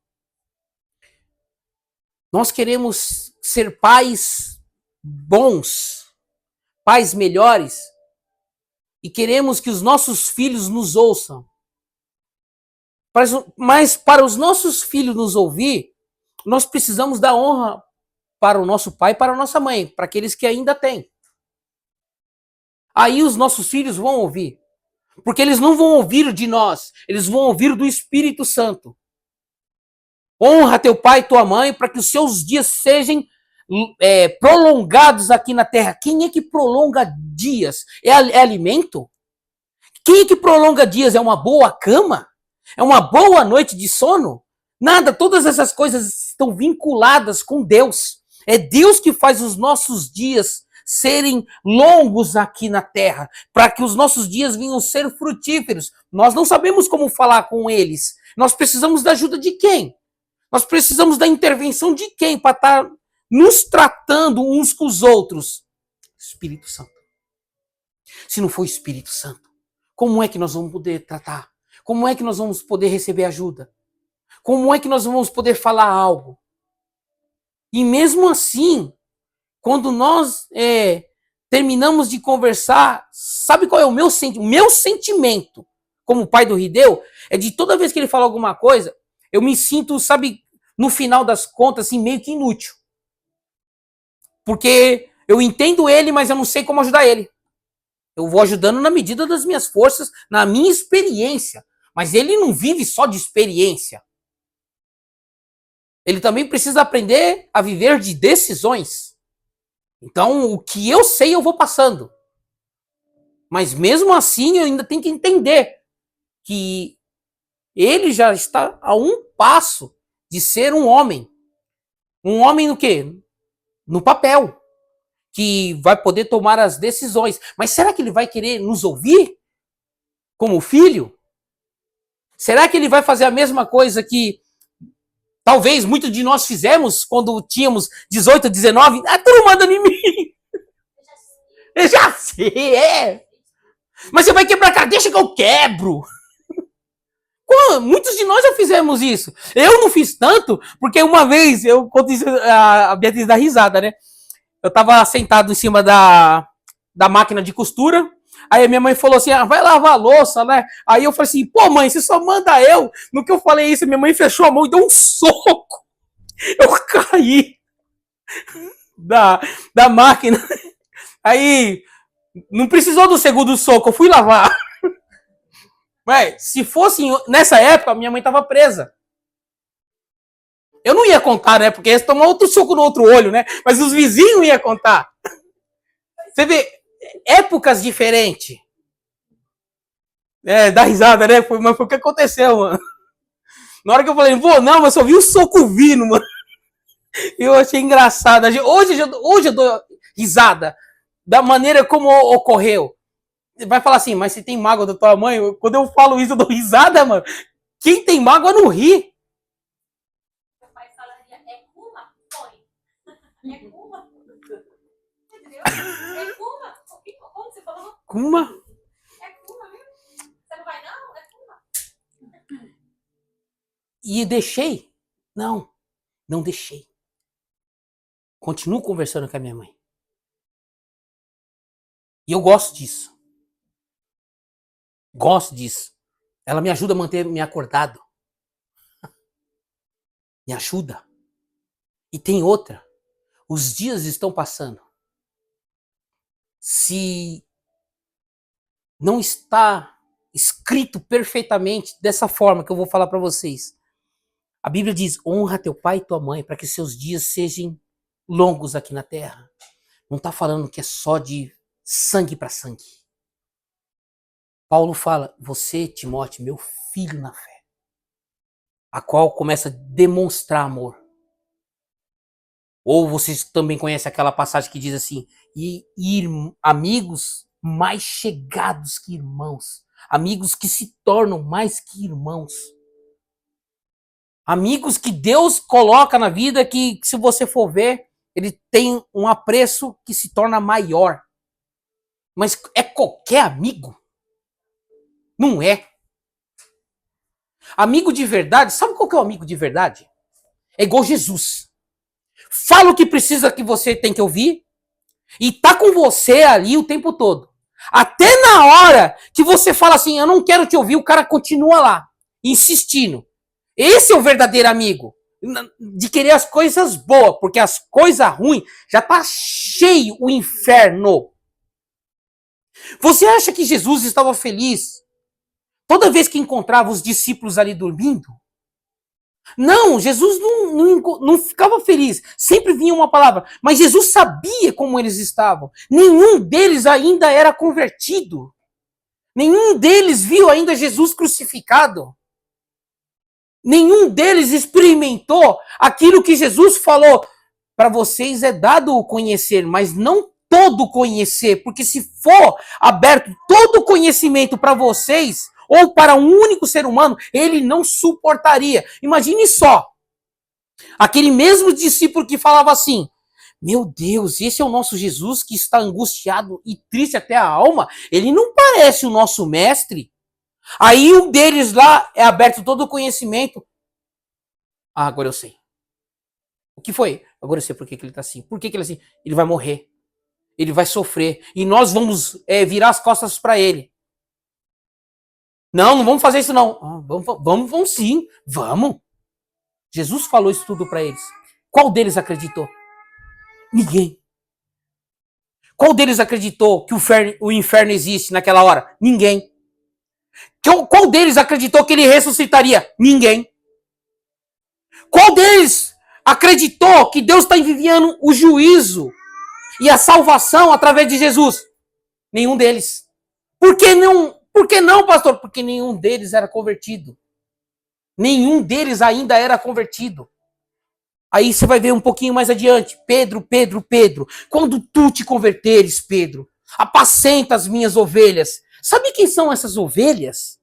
Nós queremos ser pais bons, pais melhores, e queremos que os nossos filhos nos ouçam. Mas para os nossos filhos nos ouvir, nós precisamos dar honra para o nosso pai e para a nossa mãe, para aqueles que ainda têm. Aí os nossos filhos vão ouvir. Porque eles não vão ouvir de nós, eles vão ouvir do Espírito Santo. Honra teu pai e tua mãe para que os seus dias sejam prolongados aqui na terra. Quem é que prolonga dias? É alimento? Quem é que prolonga dias? É uma boa cama? É uma boa noite de sono? Nada, todas essas coisas estão vinculadas com Deus. É Deus que faz os nossos dias serem longos aqui na terra, para que os nossos dias venham ser frutíferos. Nós não sabemos como falar com eles. Nós precisamos da ajuda de quem? Nós precisamos da intervenção de quem para estar nos tratando uns com os outros? Espírito Santo. Se não for o Espírito Santo, como é que nós vamos poder tratar? Como é que nós vamos poder receber ajuda? Como é que nós vamos poder falar algo? E mesmo assim, quando nós terminamos de conversar, sabe qual é o meu sentimento? O meu sentimento, como pai do Rideu, é de toda vez que ele fala alguma coisa, eu me sinto, sabe, no final das contas, assim, meio que inútil. Porque eu entendo ele, mas eu não sei como ajudar ele. Eu vou ajudando na medida das minhas forças, na minha experiência. Mas ele não vive só de experiência. Ele também precisa aprender a viver de decisões. Então, o que eu sei, eu vou passando. Mas mesmo assim, eu ainda tenho que entender que ele já está a um passo de ser um homem. Um homem no quê? No papel. Que vai poder tomar as decisões. Mas será que ele vai querer nos ouvir? Como filho? Será que ele vai fazer a mesma coisa que talvez muitos de nós fizemos quando tínhamos 18, 19? Ah, tu não manda em mim. Eu já sei, é. Mas você vai quebrar a cara, deixa que eu quebro. Pô, muitos de nós já fizemos isso. Eu não fiz tanto, porque uma vez, eu conto isso, a Beatriz dá risada, né? Eu tava sentado em cima da máquina de costura, aí a minha mãe falou assim, ah, vai lavar a louça, né? Aí eu falei assim, pô mãe, você só manda eu. No que eu falei isso, minha mãe fechou a mão e deu um soco. Eu caí da máquina. Aí, não precisou do segundo soco, eu fui lavar. Mas, se fosse nessa época, minha mãe tava presa. Eu não ia contar, né? Porque ia tomar outro soco no outro olho, né? Mas os vizinhos iam contar. Você vê, épocas diferentes. É, dá risada, né? Mas foi o que aconteceu, mano. Na hora que eu falei, vou não, mas só vi o soco vindo, mano. Eu achei engraçado. Hoje eu dou risada da maneira como ocorreu. Vai falar assim, mas se tem mágoa da tua mãe, quando eu falo isso, eu dou risada, mano. Quem tem mágoa não ri. Meu pai falaria, é Kuma? Põe. É Kuma? Entendeu? É Kuma? Como você falou? Kuma? É Kuma mesmo? Você não vai não? É Kuma. E deixei? Não, não deixei. Continuo conversando com a minha mãe. E eu gosto disso. Gosto disso. Ela me ajuda a manter-me acordado. Me ajuda. E tem outra. Os dias estão passando. Se não está escrito perfeitamente dessa forma que eu vou falar para vocês. A Bíblia diz, honra teu pai e tua mãe para que seus dias sejam longos aqui na terra. Não está falando que é só de sangue para sangue. Paulo fala, você, Timóteo, meu filho na fé, a qual começa a demonstrar amor. Ou vocês também conhecem aquela passagem que diz assim, e amigos mais chegados que irmãos, amigos que se tornam mais que irmãos. Amigos que Deus coloca na vida que, se você for ver, ele tem um apreço que se torna maior. Mas é qualquer amigo? Não é. Amigo de verdade, sabe qual que é o amigo de verdade? É igual Jesus. Fala o que precisa que você tem que ouvir e tá com você ali o tempo todo. Até na hora que você fala assim, eu não quero te ouvir, o cara continua lá, insistindo. Esse é o verdadeiro amigo. De querer as coisas boas, porque as coisas ruins já tá cheio o inferno. Você acha que Jesus estava feliz toda vez que encontrava os discípulos ali dormindo? Não, Jesus não ficava feliz. Sempre vinha uma palavra. Mas Jesus sabia como eles estavam. Nenhum deles ainda era convertido. Nenhum deles viu ainda Jesus crucificado. Nenhum deles experimentou aquilo que Jesus falou. Para vocês é dado o conhecer, mas não todo conhecer. Porque se for aberto todo o conhecimento para vocês, ou para um único ser humano, ele não suportaria. Imagine só, aquele mesmo discípulo que falava assim, meu Deus, esse é o nosso Jesus que está angustiado e triste até a alma, ele não parece o nosso mestre. Aí um deles lá é aberto todo o conhecimento. Ah, agora eu sei. O que foi? Agora eu sei por que ele está assim. Por que ele é assim? Ele vai morrer. Ele vai sofrer. E nós vamos virar as costas para ele. Não, não vamos fazer isso não. Ah, vamos sim, vamos. Jesus falou isso tudo para eles. Qual deles acreditou? Ninguém. Qual deles acreditou que o inferno existe naquela hora? Ninguém. Qual deles acreditou que ele ressuscitaria? Ninguém. Qual deles acreditou que Deus está enviando o juízo e a salvação através de Jesus? Nenhum deles. Por que não? Por que não, pastor? Porque nenhum deles era convertido. Nenhum deles ainda era convertido. Aí você vai ver um pouquinho mais adiante. Pedro, quando tu te converteres, Pedro, apacenta as minhas ovelhas. Sabe quem são essas ovelhas?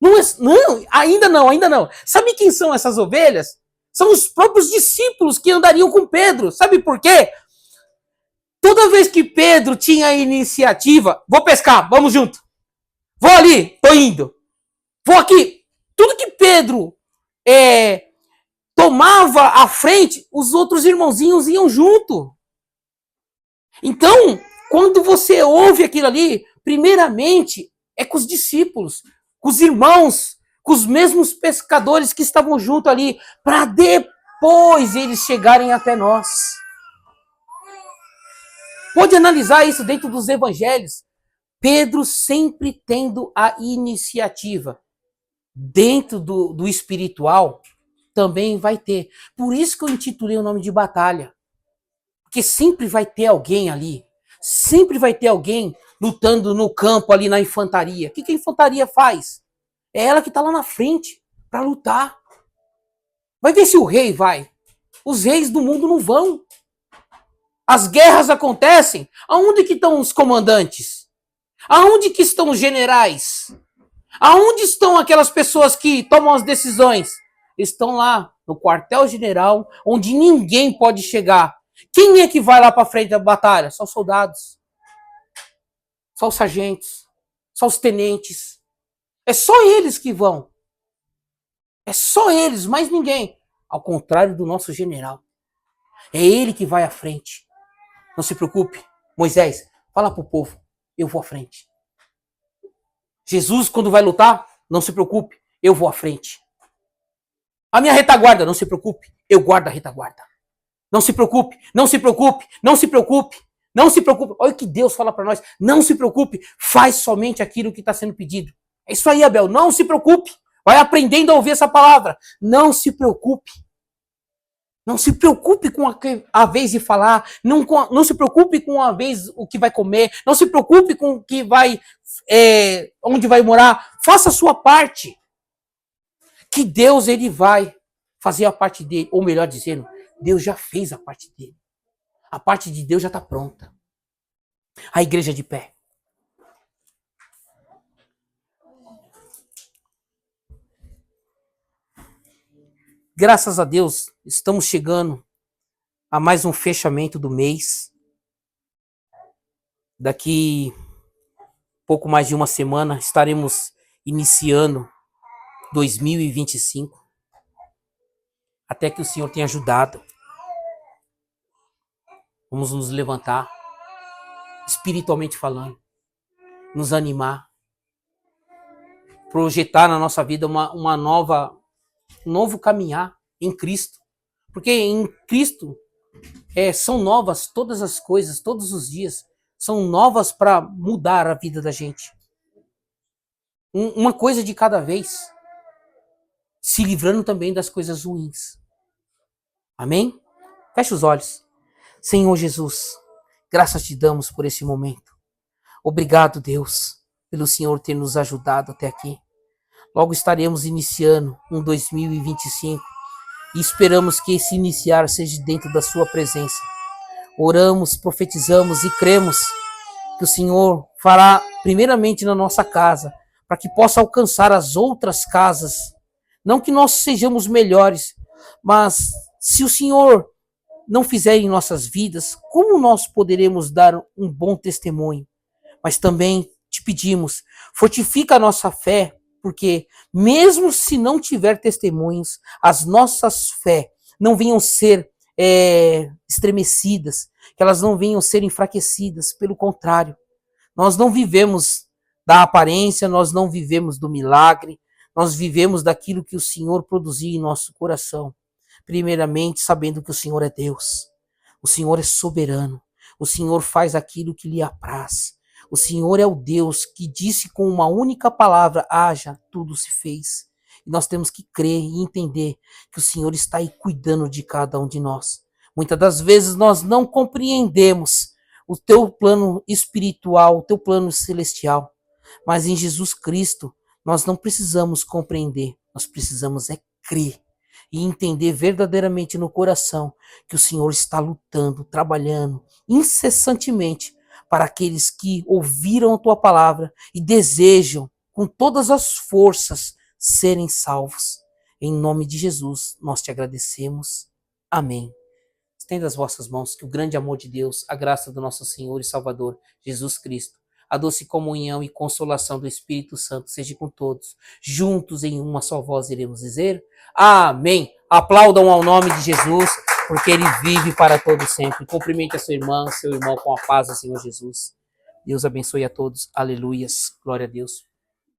Não, ainda não, ainda não. Sabe quem são essas ovelhas? São os próprios discípulos que andariam com Pedro. Sabe por quê? Toda vez que Pedro tinha a iniciativa, vou pescar, vamos junto. Vou ali, tô indo. Vou aqui. Tudo que Pedro tomava à frente, os outros irmãozinhos iam junto. Então, quando você ouve aquilo ali, primeiramente é com os discípulos, com os irmãos, com os mesmos pescadores que estavam junto ali, para depois eles chegarem até nós. Pode analisar isso dentro dos evangelhos. Pedro sempre tendo a iniciativa. Dentro do espiritual, também vai ter. Por isso que eu intitulei o nome de batalha. Porque sempre vai ter alguém ali. Sempre vai ter alguém lutando no campo, ali na infantaria. O que a infantaria faz? É ela que está lá na frente para lutar. Vai ver se o rei vai. Os reis do mundo não vão. As guerras acontecem. Aonde que estão os comandantes? Aonde que estão os generais? Aonde estão aquelas pessoas que tomam as decisões? Estão lá no quartel-general, onde ninguém pode chegar. Quem é que vai lá para frente da batalha? Só os soldados. Só os sargentos. Só os tenentes. É só eles que vão. É só eles, mais ninguém. Ao contrário do nosso general. É ele que vai à frente. Não se preocupe. Moisés, fala para o povo. Eu vou à frente. Jesus, quando vai lutar, não se preocupe. Eu vou à frente. A minha retaguarda, não se preocupe. Eu guardo a retaguarda. Não se preocupe, não se preocupe, não se preocupe, não se preocupe. Olha o que Deus fala para nós. Não se preocupe, faz somente aquilo que está sendo pedido. É isso aí, Abel, não se preocupe. Vai aprendendo a ouvir essa palavra. Não se preocupe. Não se preocupe com a vez de falar. Não se preocupe com a vez o que vai comer. Não se preocupe com o que vai, onde vai morar. Faça a sua parte. Que Deus, ele vai fazer a parte dele. Ou melhor dizendo, Deus já fez a parte dele. A parte de Deus já está pronta. A igreja de pé. Graças a Deus, estamos chegando a mais um fechamento do mês. Daqui pouco mais de uma semana estaremos iniciando 2025. Até que o Senhor tenha ajudado. Vamos nos levantar, espiritualmente falando, nos animar, projetar na nossa vida um novo caminhar em Cristo. Porque em Cristo são novas todas as coisas, todos os dias. São novas para mudar a vida da gente. Uma coisa de cada vez. Se livrando também das coisas ruins. Amém? Feche os olhos. Senhor Jesus, graças te damos por esse momento. Obrigado, Deus, pelo Senhor ter nos ajudado até aqui. Logo estaremos iniciando um 2025 e esperamos que esse iniciar seja dentro da sua presença. Oramos, profetizamos e cremos que o Senhor fará primeiramente na nossa casa, para que possa alcançar as outras casas. Não que nós sejamos melhores, mas se o Senhor não fizer em nossas vidas, como nós poderemos dar um bom testemunho? Mas também te pedimos, fortifica a nossa fé, porque mesmo se não tiver testemunhos, as nossas fé não venham ser estremecidas, que elas não venham ser enfraquecidas, pelo contrário. Nós não vivemos da aparência, nós não vivemos do milagre, nós vivemos daquilo que o Senhor produziu em nosso coração. Primeiramente, sabendo que o Senhor é Deus, o Senhor é soberano, o Senhor faz aquilo que lhe apraz. O Senhor é o Deus que disse com uma única palavra, haja, tudo se fez. E nós temos que crer e entender que o Senhor está aí cuidando de cada um de nós. Muitas das vezes nós não compreendemos o teu plano espiritual, o teu plano celestial. Mas em Jesus Cristo, nós não precisamos compreender, nós precisamos crer e entender verdadeiramente no coração que o Senhor está lutando, trabalhando incessantemente para aqueles que ouviram a tua palavra e desejam com todas as forças, serem salvos. Em nome de Jesus, nós te agradecemos. Amém. Estenda as vossas mãos, que o grande amor de Deus, a graça do nosso Senhor e Salvador, Jesus Cristo, a doce comunhão e consolação do Espírito Santo seja com todos. Juntos em uma só voz iremos dizer: Amém. Aplaudam ao nome de Jesus, porque Ele vive para todo sempre. Cumprimente a sua irmã, seu irmão com a paz do Senhor Jesus. Deus abençoe a todos. Aleluias. Glória a Deus.